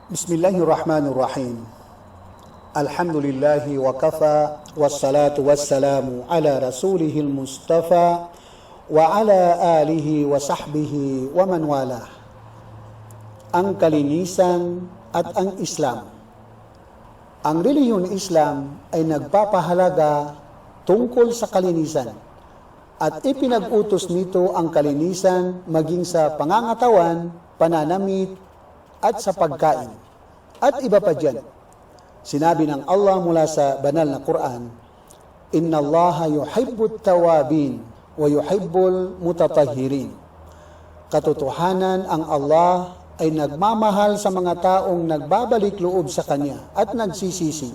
Bismillahirrahmanirrahim. Alhamdulillahi wa kafa, wassalatu wassalamu ala rasulihil mustafa wa ala alihi wa sahbihi wa man wala. Ang kalinisan at ang Islam. Ang relihiyon Islam ay nagpapahalaga tungkol sa kalinisan at ipinag-utos nito ang kalinisan maging sa pangangatawan, pananamit, at sa pagkain, at iba pa dyan. Sinabi ng Allah mula sa banal na Quran, Inna Allaha yuhibbut tawabin wa yuhibbul mutatahhirin. Katotohanan, ang Allah ay nagmamahal sa mga taong nagbabalik loob sa Kanya at nagsisisi,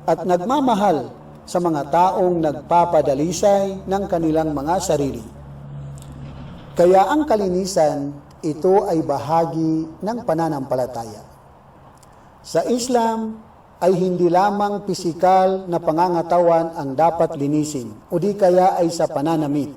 at nagmamahal sa mga taong nagpapadalisay ng kanilang mga sarili. Kaya ang kalinisan, ito ay bahagi ng pananampalataya. Sa Islam ay hindi lamang pisikal na pangangatawan ang dapat linisin o di kaya ay sa pananamit.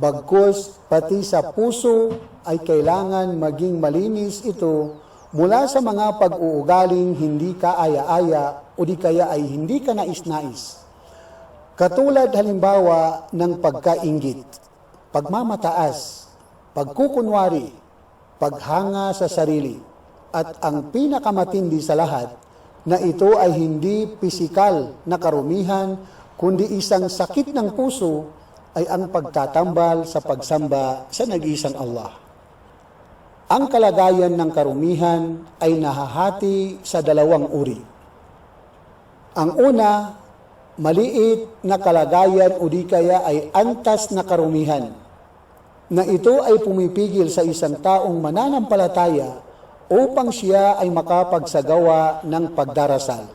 Bagkus pati sa puso ay kailangan maging malinis ito mula sa mga pag-uugaling hindi kaaya-aya o di kaya ay hindi ka nais-nais. Katulad halimbawa ng pagkainggit, pagmamataas, pagkukunwari, paghanga sa sarili, at ang pinakamatindi sa lahat, na ito ay hindi pisikal na karumihan, kundi isang sakit ng puso, ay ang pagtatambal sa pagsamba sa nag-iisang Allah. Ang kalagayan ng karumihan ay nahahati sa dalawang uri. Ang una, maliit na kalagayan o di kaya ay antas na karumihan, na ito ay pumipigil sa isang taong mananampalataya upang siya ay makapagsagawa ng pagdarasal,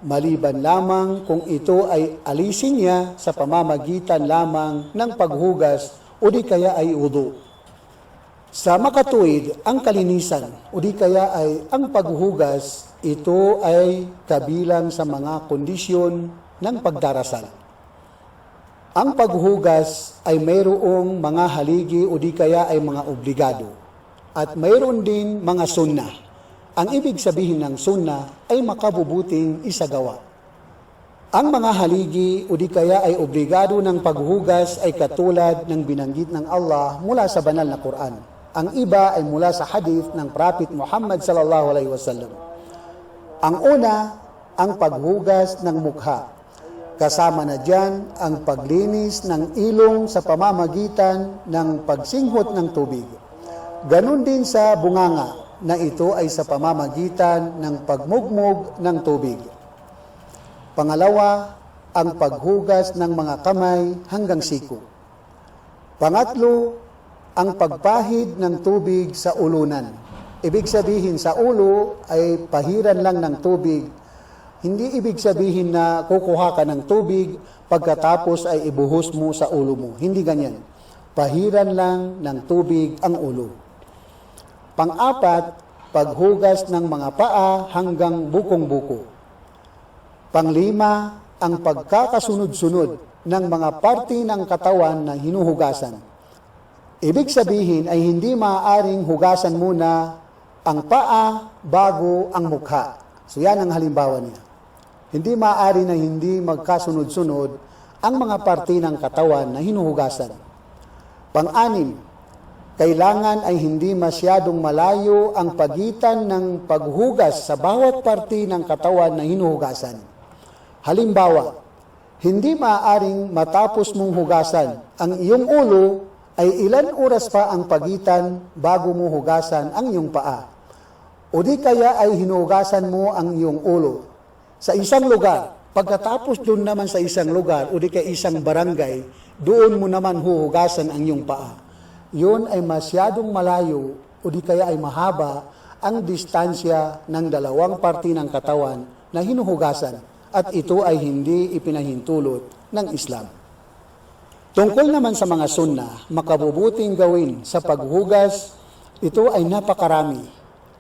maliban lamang kung ito ay alisin niya sa pamamagitan lamang ng paghugas o di kaya ay wudu. Sa makatuwid, ang kalinisan o di kaya ay ang paghugas, ito ay kabilang sa mga kondisyon ng pagdarasal. Ang paghugas ay mayroong mga haligi o di kaya ay mga obligado. At mayroon din mga sunnah. Ang ibig sabihin ng sunnah ay makabubuting isagawa. Ang mga haligi o di kaya ay obligado ng paghugas ay katulad ng binanggit ng Allah mula sa banal na Quran. Ang iba ay mula sa hadith ng Prophet Muhammad sallallahu alaihi wasallam. Ang una, ang paghugas ng mukha. Kasama na dyan ang paglinis ng ilong sa pamamagitan ng pagsinghot ng tubig. Ganon din sa bunganga, na ito ay sa pamamagitan ng pagmugmog ng tubig. Pangalawa, ang paghugas ng mga kamay hanggang siko. Pangatlo, ang pagpahid ng tubig sa ulunan. Ibig sabihin sa ulo ay pahiran lang ng tubig. Hindi ibig sabihin na kukuha ka ng tubig, pagkatapos ay ibuhos mo sa ulo mo. Hindi ganyan. Pahiran lang ng tubig ang ulo. Pang-apat, paghugas ng mga paa hanggang bukong-buko. Panglima, ang pagkakasunod-sunod ng mga parte ng katawan na hinuhugasan. Ibig sabihin ay hindi maaaring hugasan muna ang paa bago ang mukha. So yan ang halimbawa niya. Hindi maaari na hindi magkasunod-sunod ang mga parte ng katawan na hinuhugasan. Pang-anim, kailangan ay hindi masyadong malayo ang pagitan ng paghugas sa bawat parte ng katawan na hinuhugasan. Halimbawa, hindi maaaring matapos mong hugasan ang iyong ulo ay ilan oras pa ang pagitan bago mo hugasan ang iyong paa. O di kaya ay hinugasan mo ang iyong ulo sa isang lugar, pagkatapos doon naman sa isang lugar o di kaya isang barangay, doon mo naman huhugasan ang iyong paa. Yun ay masyadong malayo o di kaya ay mahaba ang distansya ng dalawang parte ng katawan na hinuhugasan, at ito ay hindi ipinahintulot ng Islam. Tungkol naman sa mga sunnah, makabubuting gawin sa paghugas, ito ay napakarami.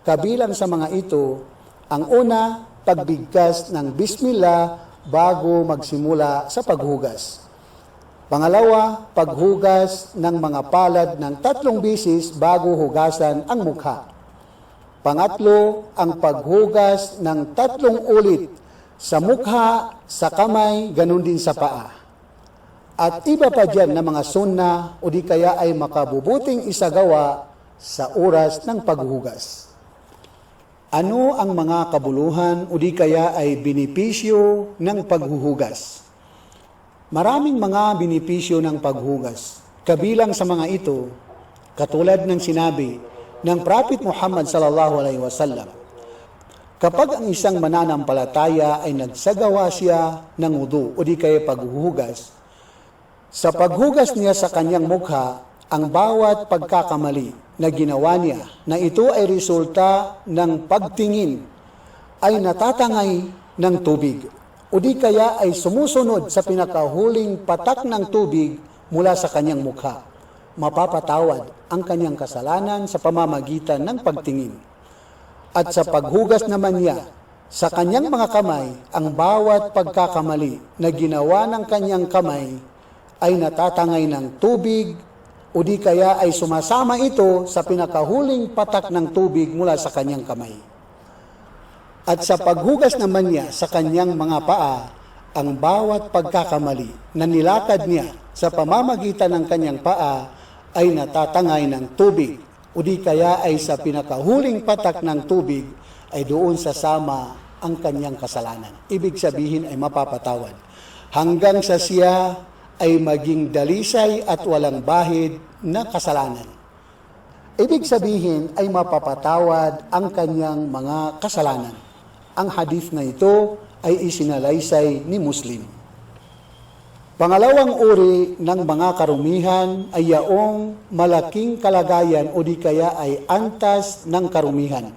Kabilang sa mga ito, ang una, pagbigkas ng Bismillah bago magsimula sa paghugas. Pangalawa, paghugas ng mga palad ng 3 bisis bago hugasan ang mukha. Pangatlo, ang paghugas ng 3 ulit sa mukha, sa kamay, ganun din sa paa. At iba pa dyan na mga sunna o di kaya ay makabubuting isagawa sa oras ng paghugas. Ano ang mga kabuluhan o di kaya ay benepisyo ng paghuhugas? Maraming mga benepisyo ng paghugas. Kabilang sa mga ito, katulad ng sinabi ng Prophet Muhammad sallallahu alaihi wasallam, kapag ang isang mananampalataya ay nagsagawa siya ng wudu o di kaya paghuhugas, sa paghugas niya sa kanyang mukha, ang bawat pagkakamali na ginawa niya na ito ay resulta ng pagtingin ay natatangay ng tubig o di kaya ay sumusunod sa pinakahuling patak ng tubig mula sa kanyang mukha. Mapapatawad ang kanyang kasalanan sa pamamagitan ng pagtingin. At sa paghugas naman niya sa kanyang mga kamay, ang bawat pagkakamali na ginawa ng kanyang kamay ay natatangay ng tubig o di kaya ay sumasama ito sa pinakahuling patak ng tubig mula sa kanyang kamay. At sa paghugas naman niya sa kanyang mga paa, ang bawat pagkakamali na nilakad niya sa pamamagitan ng kanyang paa ay natatangay ng tubig o di kaya ay sa pinakahuling patak ng tubig ay doon sasama ang kanyang kasalanan. Ibig sabihin ay mapapatawad hanggang sa siya ay maging dalisay at walang bahid na kasalanan. Ibig sabihin ay mapapatawad ang kanyang mga kasalanan. Ang hadith na ito ay isinalaysay ni Muslim. Pangalawang uri ng mga karumihan ay yaong malaking kalagayan o di kaya ay antas ng karumihan,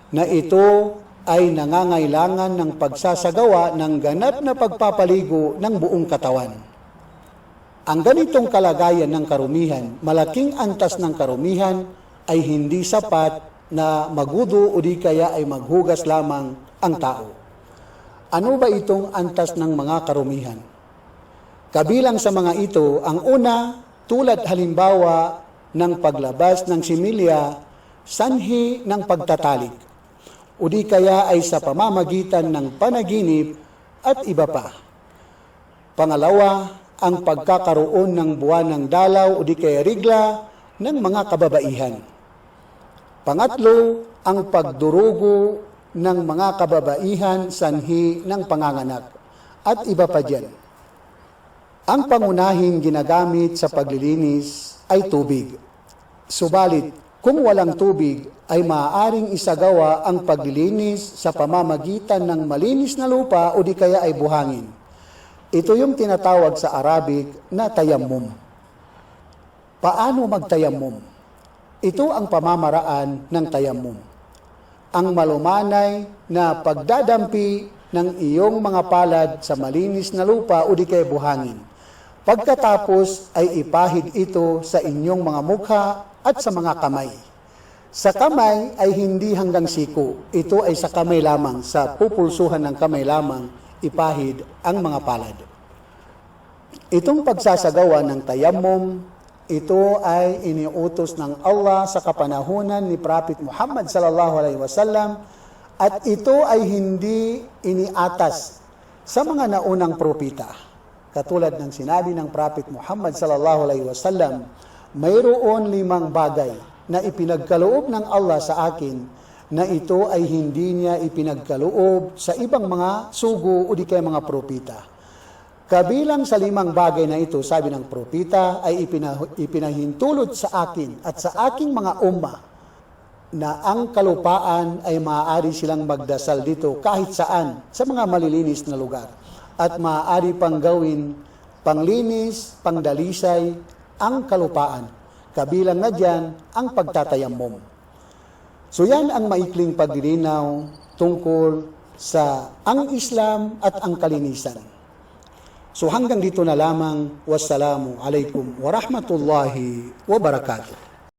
na ito ay nangangailangan ng pagsasagawa ng ganap na pagpapaligo ng buong katawan. Ang ganitong kalagayan ng karumihan, malaking antas ng karumihan, ay hindi sapat na magudo o di kaya ay maghugas lamang ang tao. Ano ba itong antas ng mga karumihan? Kabilang sa mga ito, ang una, tulad halimbawa ng paglabas ng similya, sanhi ng pagtatalik, o di kaya ay sa pamamagitan ng panaginip at iba pa. Pangalawa, ang pagkakaroon ng buwan ng dalaw o di kaya rigla ng mga kababaihan. Pangatlo, ang pagdurugo ng mga kababaihan sanhi ng panganganak at iba pa dyan. Ang pangunahing ginagamit sa paglilinis ay tubig. Subalit, kung walang tubig, ay maaaring isagawa ang paglilinis sa pamamagitan ng malinis na lupa o di kaya ay buhangin. Ito yung tinatawag sa Arabic na tayammum. Paano magtayammum? Ito ang pamamaraan ng tayammum. Ang malumanay na pagdadampi ng iyong mga palad sa malinis na lupa o di kaya buhangin. Pagkatapos ay ipahid ito sa inyong mga mukha at sa mga kamay. Sa kamay ay hindi hanggang siko. Ito ay sa kamay lamang, sa pupulsuhan ng kamay lamang, ipahid ang mga palad. Itong pagsasagawa ng tayammum, ito ay iniutos ng Allah sa kapanahunan ni Prophet Muhammad sallallahu alaihi wasallam at ito ay hindi iniatas sa mga naunang propeta. Katulad ng sinabi ng Prophet Muhammad sallallahu alaihi wasallam, mayroon 5 bagay na ipinagkaloob ng Allah sa akin na ito ay hindi niya ipinagkaloob sa ibang mga sugo o di kaya mga propeta. Kabilang sa 5 bagay na ito, sabi ng propeta, ay ipinahintulot sa akin at sa aking mga umma na ang kalupaan ay maaari silang magdasal dito kahit saan sa mga malilinis na lugar. At maaari pang gawin panglinis, pangdalisay ang kalupaan. Kabilang na dyan ang pagtatayammum. So yan ang maikling paglilinaw tungkol sa ang Islam at ang kalinisan. So hanggang dito na lamang. Wassalamu alaikum warahmatullahi wabarakatuh.